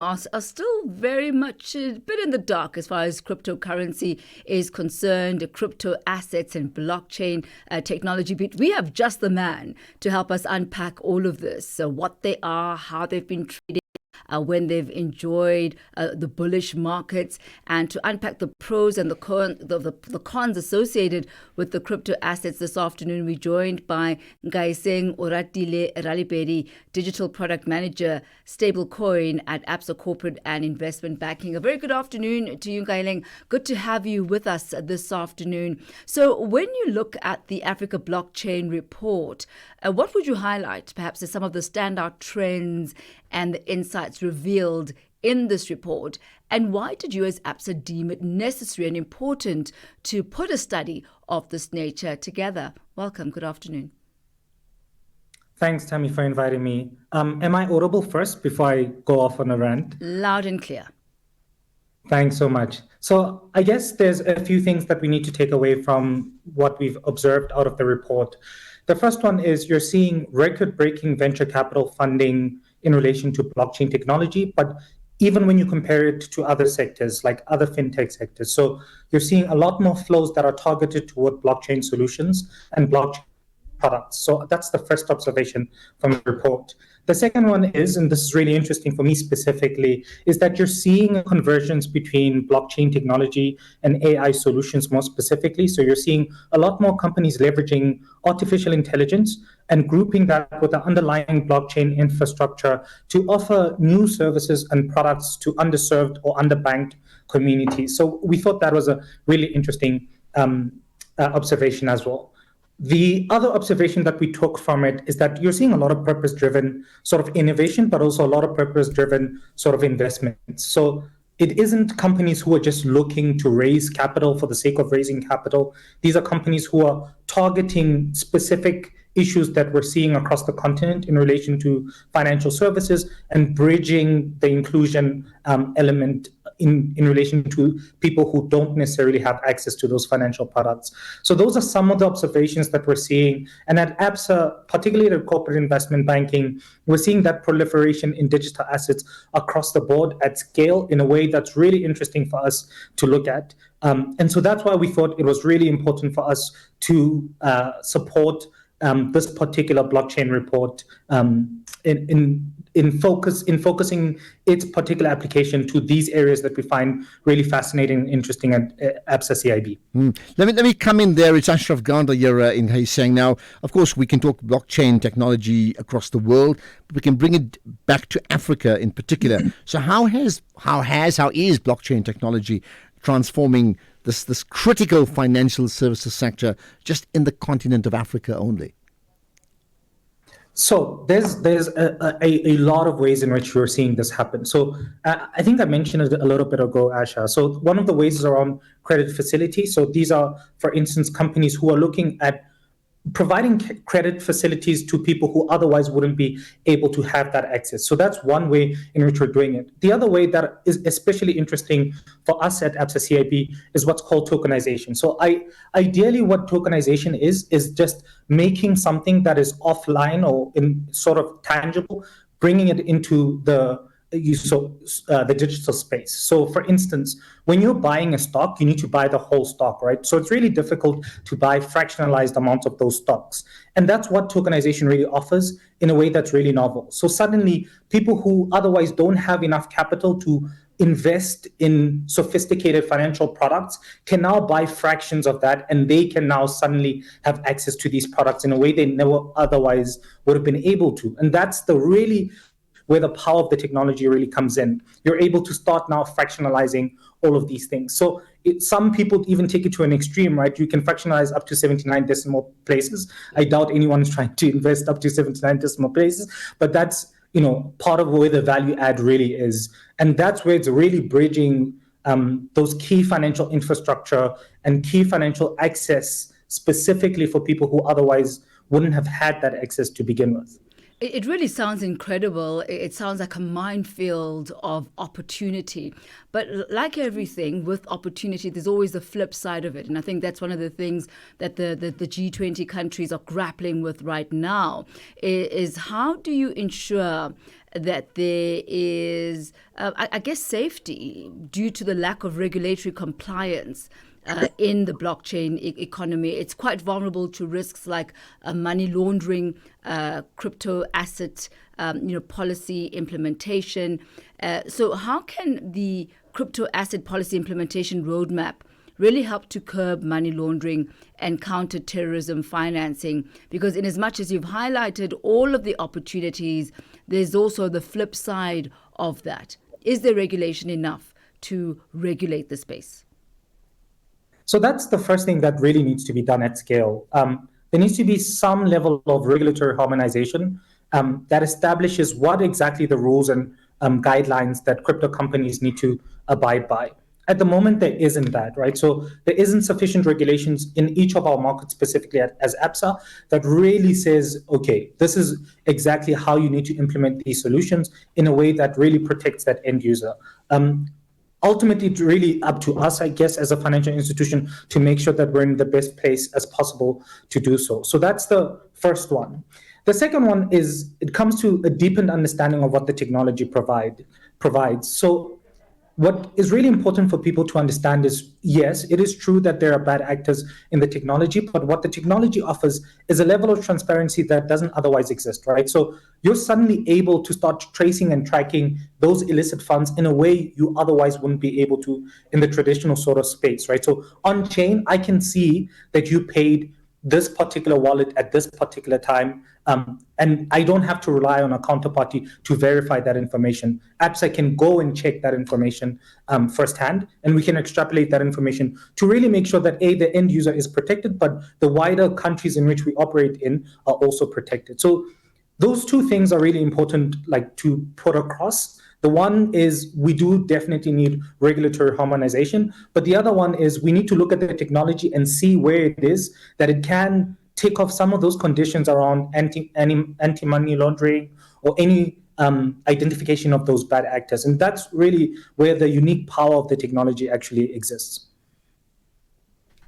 are still very much a bit in the dark as far as cryptocurrency is concerned, crypto assets and blockchain technology. But we have just the man to help us unpack all of this. So what they are, how they've been trading, when they've enjoyed the bullish markets, and to unpack the pros and the cons associated with the crypto assets. This afternoon, we're joined by Nkahiseng Oratile Ralepeli, Digital Product Manager, Stablecoin at Absa Corporate and Investment Banking. A very good afternoon to you, Nkahiseng. Good to have you with us this afternoon. So when you look at the Africa Blockchain Report, what would you highlight perhaps as some of the standout trends and the insights revealed in this report? And why did you as Absa deem it necessary and important to put a study of this nature together? Welcome. Good afternoon. Thanks, Thami, for inviting me. Am I audible first before I go off on a rant? Loud and clear. Thanks so much. So I guess there's a few things that we need to take away from what we've observed out of the report. The first one is you're seeing record-breaking venture capital funding in relation to blockchain technology, but even when you compare it to other sectors, like other fintech sectors. So you're seeing a lot more flows that are targeted toward blockchain solutions and blockchain products. So that's the first observation from the report. The second one is, and this is really interesting for me specifically, is that you're seeing a convergence between blockchain technology and AI solutions more specifically. So you're seeing a lot more companies leveraging artificial intelligence and grouping that with the underlying blockchain infrastructure to offer new services and products to underserved or underbanked communities. So we thought that was a really interesting observation as well. The other observation that we took from it is that you're seeing a lot of purpose-driven sort of innovation, but also a lot of purpose-driven sort of investments. So it isn't companies who are just looking to raise capital for the sake of raising capital. These are companies who are targeting specific issues that we're seeing across the continent in relation to financial services and bridging the inclusion element in relation to people who don't necessarily have access to those financial products. So those are some of the observations that we're seeing. And at Absa, particularly the corporate investment banking, we're seeing that proliferation in digital assets across the board at scale in a way that's really interesting for us to look at. And so that's why we thought it was really important for us to support this particular blockchain report in focusing its particular application to these areas that we find really fascinating and interesting at Absa CIB. Let me come in there. It's Ashraf Garda here in Nkahiseng. Now, of course, we can talk blockchain technology across the world, but we can bring it back to Africa in particular. So how is blockchain technology transforming this critical financial services sector just in the continent of Africa only? So there's a lot of ways in which we're seeing this happen. So I think I mentioned it a little bit ago, Asha. So one of the ways is around credit facilities. So these are, for instance, companies who are looking at providing credit facilities to people who otherwise wouldn't be able to have that access. So that's one way in which we're doing it. The other way that is especially interesting for us at Absa CIB is what's called tokenization. So ideally what tokenization is just making something that is offline or in sort of tangible, bringing it into the digital space. So for instance, when you're buying a stock, you need to buy the whole stock, right? So it's really difficult to buy fractionalized amounts of those stocks. And that's what tokenization really offers in a way that's really novel. So suddenly people who otherwise don't have enough capital to invest in sophisticated financial products can now buy fractions of that, and they can now suddenly have access to these products in a way they never otherwise would have been able to. And that's where the power of the technology really comes in. You're able to start now fractionalizing all of these things. So some people even take it to an extreme, right? You can fractionalize up to 79 decimal places. I doubt anyone is trying to invest up to 79 decimal places, but that's part of where the value add really is. And that's where it's really bridging those key financial infrastructure and key financial access specifically for people who otherwise wouldn't have had that access to begin with. It really sounds incredible. It sounds like a minefield of opportunity. But like everything with opportunity, there's always the flip side of it. And I think that's one of the things that the G20 countries are grappling with right now is how do you ensure that there is, I guess, safety due to the lack of regulatory compliance in the blockchain economy. It's quite vulnerable to risks like money laundering, crypto asset, policy implementation. So how can the crypto asset policy implementation roadmap really help to curb money laundering and counter terrorism financing? Because in as much as you've highlighted all of the opportunities, there's also the flip side of that. Is there regulation enough to regulate the space? So that's the first thing that really needs to be done at scale. There needs to be some level of regulatory harmonization that establishes what exactly the rules and guidelines that crypto companies need to abide by. At the moment, there isn't that, right? So there isn't sufficient regulations in each of our markets, specifically as Absa, that really says, okay, this is exactly how you need to implement these solutions in a way that really protects that end user. Ultimately, it's really up to us, I guess, as a financial institution to make sure that we're in the best place as possible to do so. So that's the first one. The second one is it comes to a deepened understanding of what the technology provides. So what is really important for people to understand is, yes, it is true that there are bad actors in the technology, but what the technology offers is a level of transparency that doesn't otherwise exist, right? So you're suddenly able to start tracing and tracking those illicit funds in a way you otherwise wouldn't be able to in the traditional sort of space, right? So on chain, I can see that you paid this particular wallet at this particular time, and I don't have to rely on a counterparty to verify that information. Absa can go and check that information firsthand, and we can extrapolate that information to really make sure that the end user is protected, but the wider countries in which we operate in are also protected. So those two things are really important, like to put across. The one is we do definitely need regulatory harmonization, but the other one is we need to look at the technology and see where it is that it can take off some of those conditions around anti-money laundering or any identification of those bad actors. And that's really where the unique power of the technology actually exists.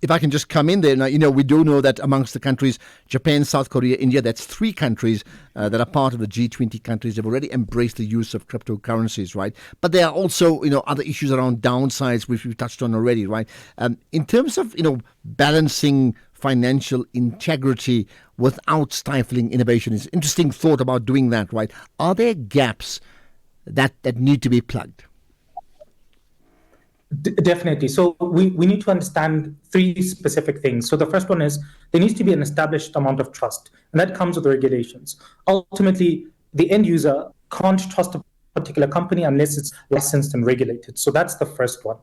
If I can just come in there, now, we do know that amongst the countries, Japan, South Korea, India, that's 3 countries that are part of the G20 countries have already embraced the use of cryptocurrencies, right? But there are also, other issues around downsides, which we've touched on already, right? In terms of, balancing financial integrity without stifling innovation, it's an interesting thought about doing that, right? Are there gaps that need to be plugged? Definitely. So we need to understand 3 specific things. So the first one is there needs to be an established amount of trust, and that comes with regulations. Ultimately, the end user can't trust a particular company unless it's licensed and regulated. So that's the first one.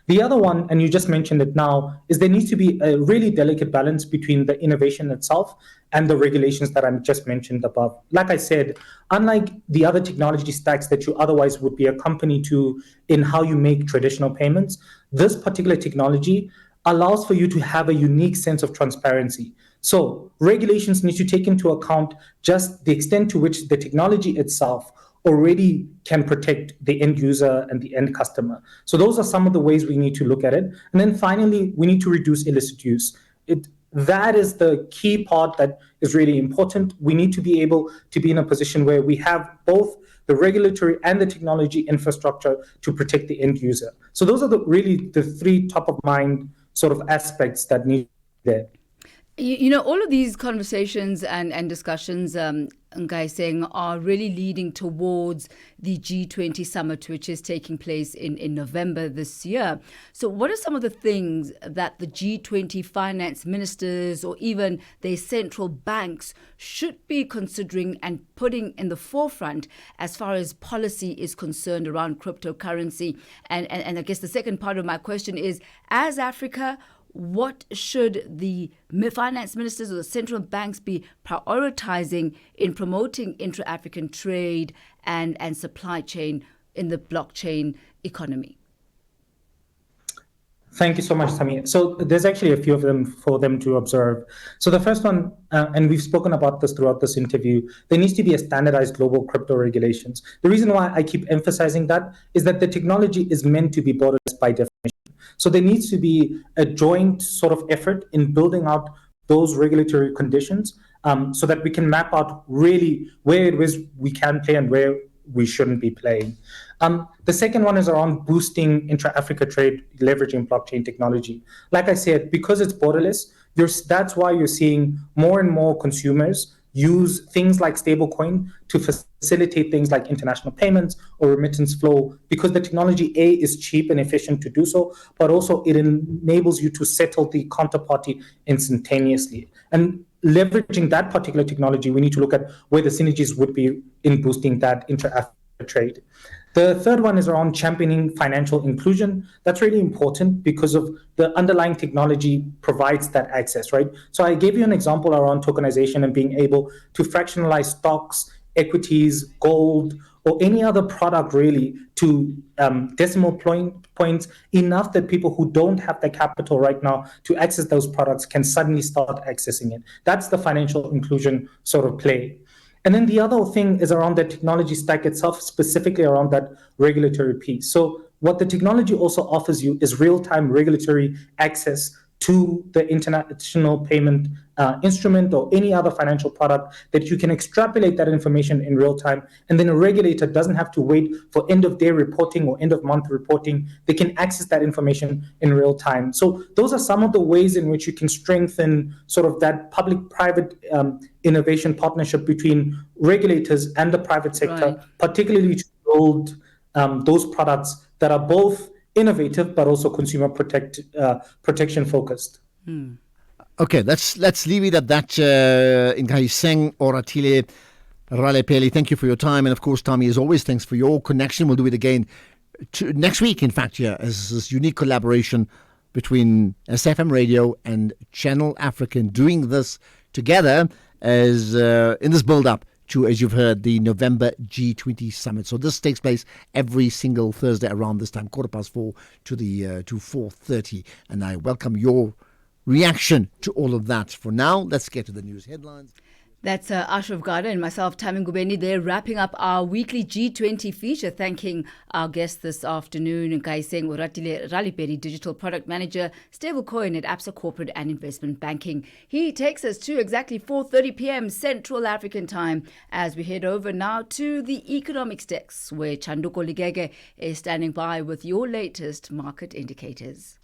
The other one, and you just mentioned it now, is there needs to be a really delicate balance between the innovation itself and the regulations that I just mentioned above. Like I said, unlike the other technology stacks that you otherwise would be a company to in how you make traditional payments, this particular technology allows for you to have a unique sense of transparency. So regulations need to take into account just the extent to which the technology itself already can protect the end user and the end customer. So those are some of the ways we need to look at it. And then finally, we need to reduce illicit use. That is the key part that is really important. We need to be able to be in a position where we have both the regulatory and the technology infrastructure to protect the end user. So those are really the 3 top of mind sort of aspects that need there. All of these conversations and discussions, Nkahiseng, are really leading towards the G20 summit, which is taking place in November this year. So what are some of the things that the G20 finance ministers or even their central banks should be considering and putting in the forefront as far as policy is concerned around cryptocurrency? And I guess the second part of my question is, as Africa, what should the finance ministers or the central banks be prioritizing in promoting intra-African trade and supply chain in the blockchain economy? Thank you so much, Thami. So there's actually a few of them for them to observe. So the first one, and we've spoken about this throughout this interview, there needs to be a standardized global crypto regulations. The reason why I keep emphasizing that is that the technology is meant to be borderless by definition. So there needs to be a joint sort of effort in building out those regulatory conditions so that we can map out really where it is we can play and where we shouldn't be playing. The second one is around boosting intra-Africa trade, leveraging blockchain technology. Like I said, because it's borderless, that's why you're seeing more and more consumers use things like stablecoin to facilitate things like international payments or remittance flow, because the technology, A, is cheap and efficient to do so, but also it enables you to settle the counterparty instantaneously. And leveraging that particular technology, we need to look at where the synergies would be in boosting that intra-Africa trade. The third one is around championing financial inclusion. That's really important because of the underlying technology provides that access, right? So I gave you an example around tokenization and being able to fractionalize stocks, equities, gold, or any other product really to decimal points enough that people who don't have the capital right now to access those products can suddenly start accessing it. That's the financial inclusion sort of play. And then the other thing is around the technology stack itself, specifically around that regulatory piece. So what the technology also offers you is real-time regulatory access to the international payment instrument or any other financial product, that you can extrapolate that information in real time. And then a regulator doesn't have to wait for end of day reporting or end of month reporting. They can access that information in real time. So those are some of the ways in which you can strengthen sort of that public-private innovation partnership between regulators and the private sector, Right. particularly to build those products that are both innovative but also consumer protection focused. Okay, let's leave it at that. Nkahiseng, Oratile, Ralepeli, thank you for your time. And of course, Thami, as always, thanks for your connection. We'll do it again next week, in fact, yeah, as this unique collaboration between SFM Radio and Channel African, doing this together as in this build-up to, as you've heard, the November G20 summit. So this takes place every single Thursday around this time, 4:15 to 4:30. And I welcome your reaction to all of that. For now, let's get to the news headlines. That's Ashraf, Garda, and myself, Thami, Ngubeni. They're wrapping up our weekly G20 feature, thanking our guest this afternoon, Nkahiseng, Oratile, Ralepeli, Digital Product Manager, Stablecoin at Absa Corporate and Investment Banking. He takes us to exactly 4:30 p.m. Central African time as we head over now to the economics desk, where Chanduko Ligege is standing by with your latest market indicators.